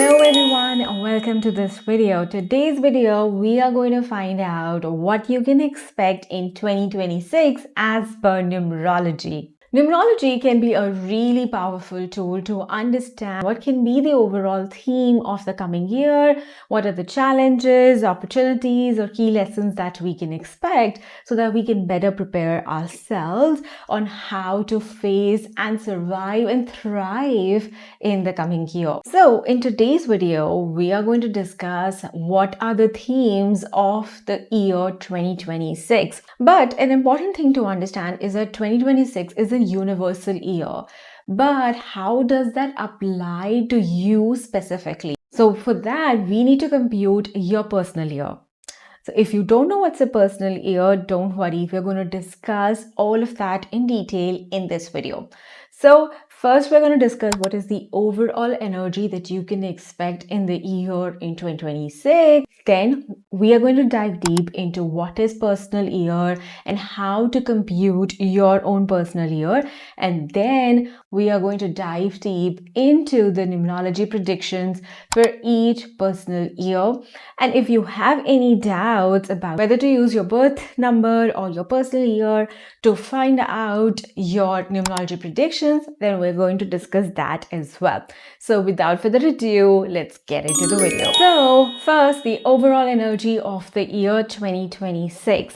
Hello everyone and welcome to this video. Today's video we are going to find out what you can expect in 2026 as per numerology. Numerology can be a really powerful tool to understand what can be the overall theme of the coming year, what are the challenges, opportunities, or key lessons that we can expect so that we can better prepare ourselves on how to face and survive and thrive in the coming year. So, in today's video, we are going to discuss what are the themes of the year 2026. But an important thing to understand is that 2026 is a universal year. But how does that apply to you specifically? So, for that, we need to compute your personal year. So if you don't know what's a personal year, don't worry. We're going to discuss all of that in detail in this video. So first, we're going to discuss what is the overall energy that you can expect in the year in 2026. Then we are going to dive deep into what is personal year and how to compute your own personal year. And then we are going to dive deep into the numerology predictions for each personal year. And if you have any doubts about whether to use your birth number or your personal year to find out your numerology predictions, then we're going to discuss that as well. So without further ado, let's get into the video. So first, the overall energy of the year 2026.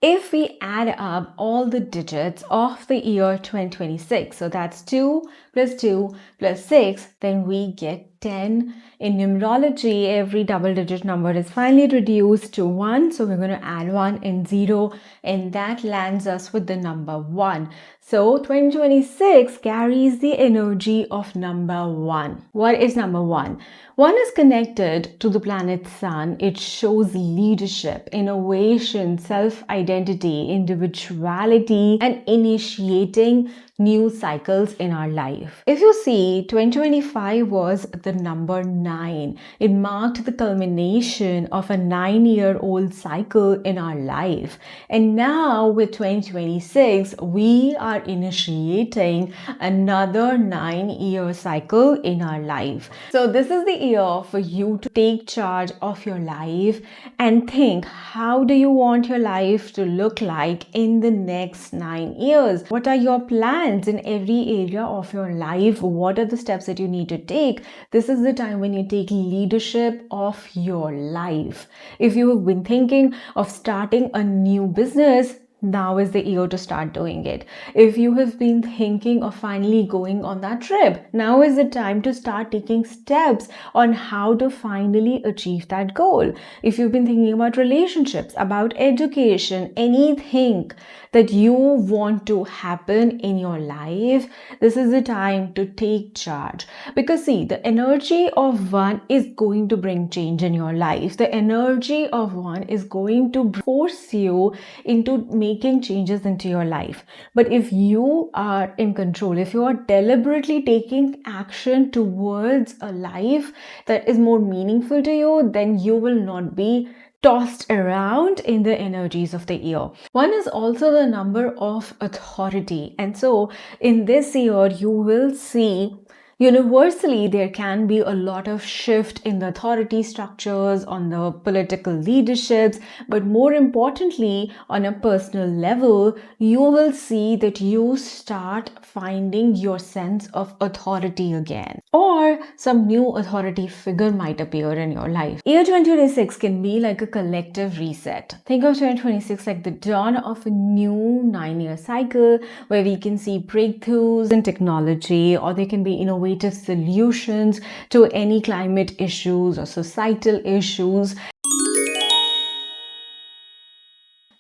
If we add up all the digits of the year 2026, so that's 2 plus 2 plus 6, then we get 10. In numerology, every double digit number is finally reduced to 1. So we're going to add 1 and 0, and that lands us with the number 1. So 2026 carries the energy of number 1. What is number 1? 1 is connected to the planet Sun. It shows leadership, innovation, self-identity, individuality, and initiating new cycles in our life. If you see, 2025 was the number 9. It marked the culmination of a 9-year-old cycle in our life. And now with 2026, we are initiating another 9-year cycle in our life. So this is the year for you to take charge of your life and think, how do you want your life to look like in the next 9 years? What are your plans in every area of your life? What are the steps that you need to take? This is the time when you take leadership of your life. If you have been thinking of starting a new business, now is the year to start doing it. If you have been thinking of finally going on that trip, now is the time to start taking steps on how to finally achieve that goal. If you've been thinking about relationships, about education, anything that you want to happen in your life, this is the time to take charge. Because see, the energy of 1 is going to bring change in your life. The energy of 1 is going to force you into making changes into your life. But if you are in control, if you are deliberately taking action towards a life that is more meaningful to you, then you will not be tossed around in the energies of the year. 1 is also the number of authority. And so in this year, you will see universally, there can be a lot of shift in the authority structures, on the political leaderships, but more importantly, on a personal level, you will see that you start finding your sense of authority again, or some new authority figure might appear in your life. Year 2026 can be like a collective reset. Think of 2026 like the dawn of a new 9-year cycle where we can see breakthroughs in technology, or there can be innovative solutions to any climate issues or societal issues.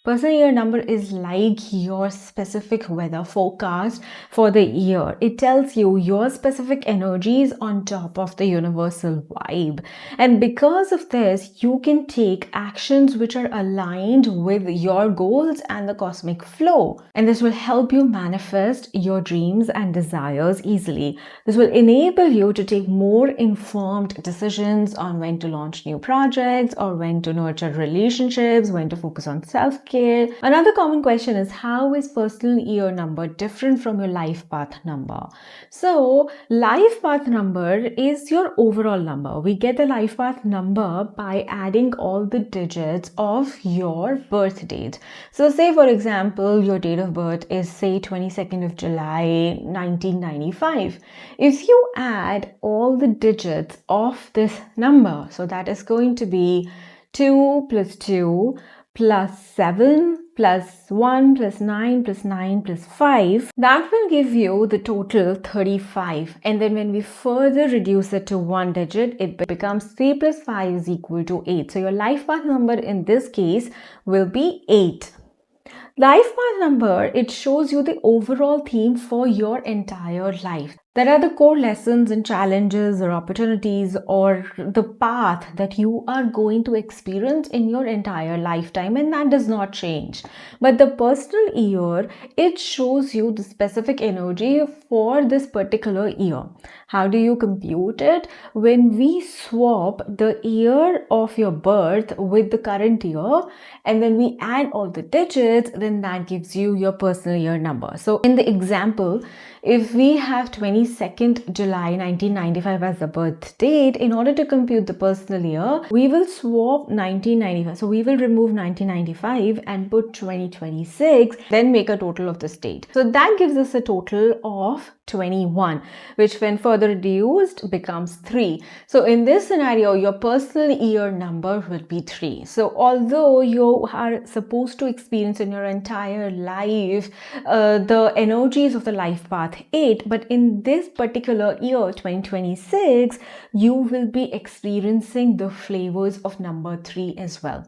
Personal year number is like your specific weather forecast for the year. It tells you your specific energies on top of the universal vibe. And because of this, you can take actions which are aligned with your goals and the cosmic flow. And this will help you manifest your dreams and desires easily. This will enable you to take more informed decisions on when to launch new projects or when to nurture relationships, when to focus on self-care, care. Another common question is, how is personal year number different from your life path number? So life path number is your overall number. We get the life path number by adding all the digits of your birth date. So say for example, your date of birth is say 22nd of July 1995. If you add all the digits of this number, so that is going to be 2 plus 2 plus 7 plus 1 plus 9 plus 9 plus 5, that will give you the total 35. And then when we further reduce it to one digit, it becomes 3 plus 5 is equal to 8. So your life path number in this case will be 8. Life path number, it shows you the overall theme for your entire life. There are the core lessons and challenges or opportunities or the path that you are going to experience in your entire lifetime, and that does not change. But the personal year, it shows you the specific energy for this particular year. How do you compute it? When we swap the year of your birth with the current year and then we add all the digits, then that gives you your personal year number. So in the example, if we have 22nd July 1995 as the birth date, in order to compute the personal year, we will swap 1995. So we will remove 1995 and put 2026, then make a total of this date. So that gives us a total of 21, which when further reduced becomes 3. So in this scenario, your personal year number will be 3. So although you are supposed to experience in your entire life the energies of the life path 8, but in this particular year 2026, you will be experiencing the flavors of number 3 as well.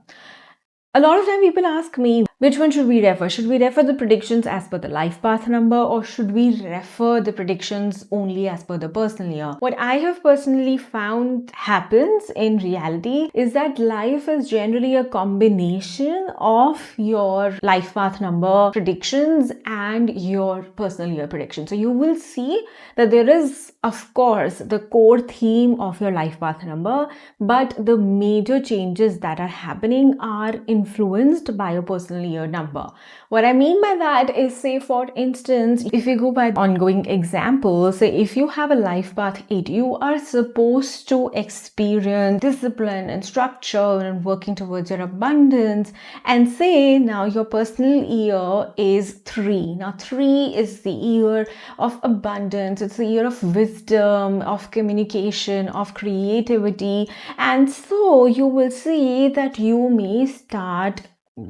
A lot of time people ask me, which one should we refer? Should we refer the predictions as per the life path number, or should we refer the predictions only as per the personal year? What I have personally found happens in reality is that life is generally a combination of your life path number predictions and your personal year predictions. So you will see that there is, of course, the core theme of your life path number, but the major changes that are happening are influenced by your personal year number. What I mean by that is, say for instance, if you go by ongoing examples, say if you have a life path 8, you are supposed to experience discipline and structure and working towards your abundance. And say now your personal year is 3. Now 3 is the year of abundance. It's the year of wisdom, of communication, of creativity. And so you will see that you may start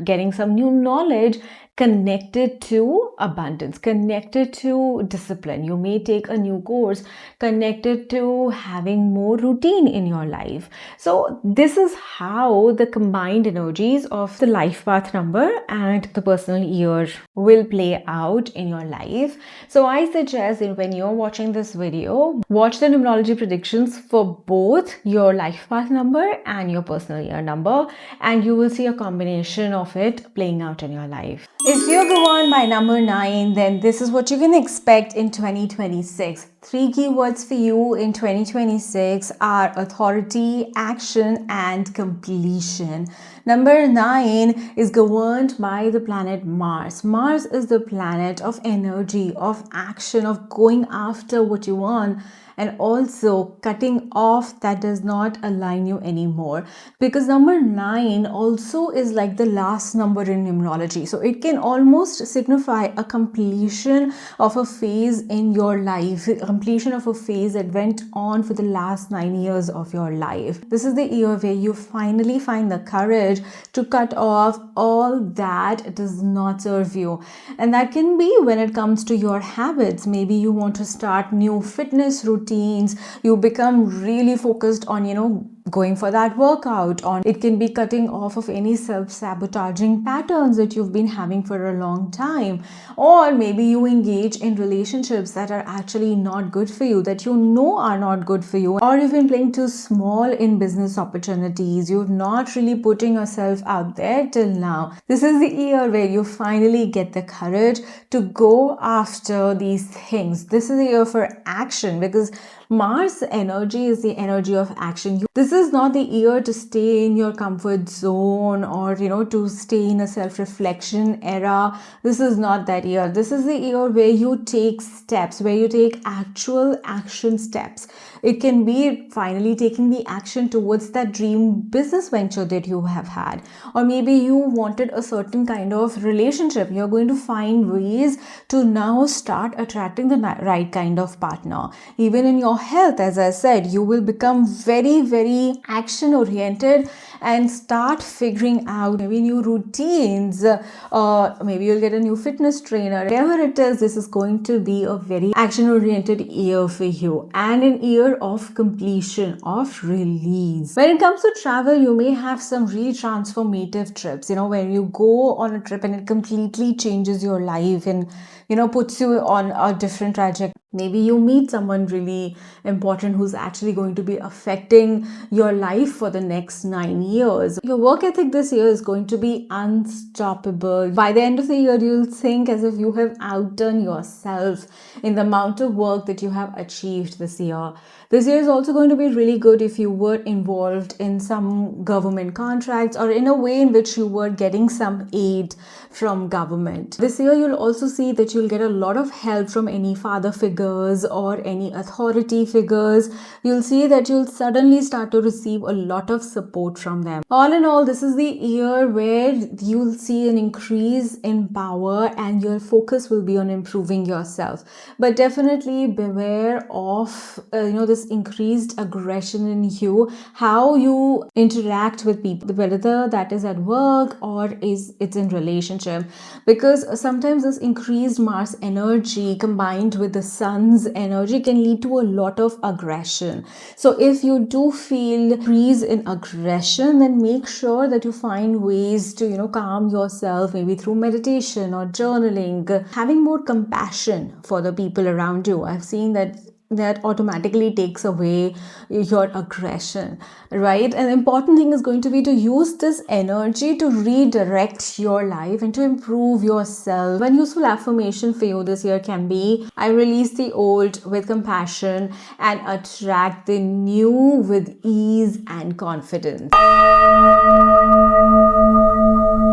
getting some new knowledge connected to abundance, connected to discipline. You may take a new course connected to having more routine in your life. So this is how the combined energies of the life path number and the personal year will play out in your life. So I suggest that when you're watching this video, watch the numerology predictions for both your life path number and your personal year number, and you will see a combination of it playing out in your life. If you go on by number 9, then this is what you can expect in 2026. 3 keywords for you in 2026 are authority, action, and completion. Number 9 is governed by the planet Mars. Mars is the planet of energy, of action, of going after what you want, and also cutting off that does not align you anymore. Because number 9 also is like the last number in numerology. So it can almost signify a completion of a phase in your life, a completion of a phase that went on for the last 9 years of your life. This is the year where you finally find the courage to cut off all that does not serve you. And that can be when it comes to your habits. Maybe you want to start new fitness routines. You become really focused on, going for that workout. On it can be cutting off of any self-sabotaging patterns that you've been having for a long time. Or maybe you engage in relationships that are actually not good for you, that you know are not good for you. Or you've been playing too small in business opportunities. You've not really putting yourself out there till now. This is the year where you finally get the courage to go after these things. This is the year for action, because Mars energy is the energy of action. This is not the year to stay in your comfort zone or, to stay in a self-reflection era. This is not that year. This is the year where you take steps, where you take actual action steps. It can be finally taking the action towards that dream business venture that you have had. Or maybe you wanted a certain kind of relationship. You're going to find ways to now start attracting the right kind of partner. Even in your health, as I said, you will become very, very action oriented and start figuring out maybe new routines. Maybe you'll get a new fitness trainer. Whatever it is, this is going to be a very action oriented year for you and an year of completion, of release. When it comes to travel, you may have some really transformative trips, where you go on a trip and it completely changes your life and puts you on a different trajectory. Maybe you meet someone really important who's actually going to be affecting your life for the next 9 years. Your work ethic this year is going to be unstoppable. By the end of the year, you'll think as if you have outdone yourself in the amount of work that you have achieved this year. This year is also going to be really good if you were involved in some government contracts or in a way in which you were getting some aid from government. This year, you'll also see that you'll get a lot of help from any father figures or any authority figures. You'll see that you'll suddenly start to receive a lot of support from them. All in all, this is the year where you'll see an increase in power and your focus will be on improving yourself. But definitely beware of this increased aggression in you, how you interact with people, whether that is at work or it's in relationship, because sometimes this increased Mars energy combined with the sun's energy can lead to a lot of aggression. So if you do feel increase in aggression, then make sure that you find ways to calm yourself, maybe through meditation or journaling, having more compassion for the people around you. I've seen that automatically takes away your aggression, right? An important thing is going to be to use this energy to redirect your life and to improve yourself. One useful affirmation for you this year can be, I release the old with compassion and attract the new with ease and confidence.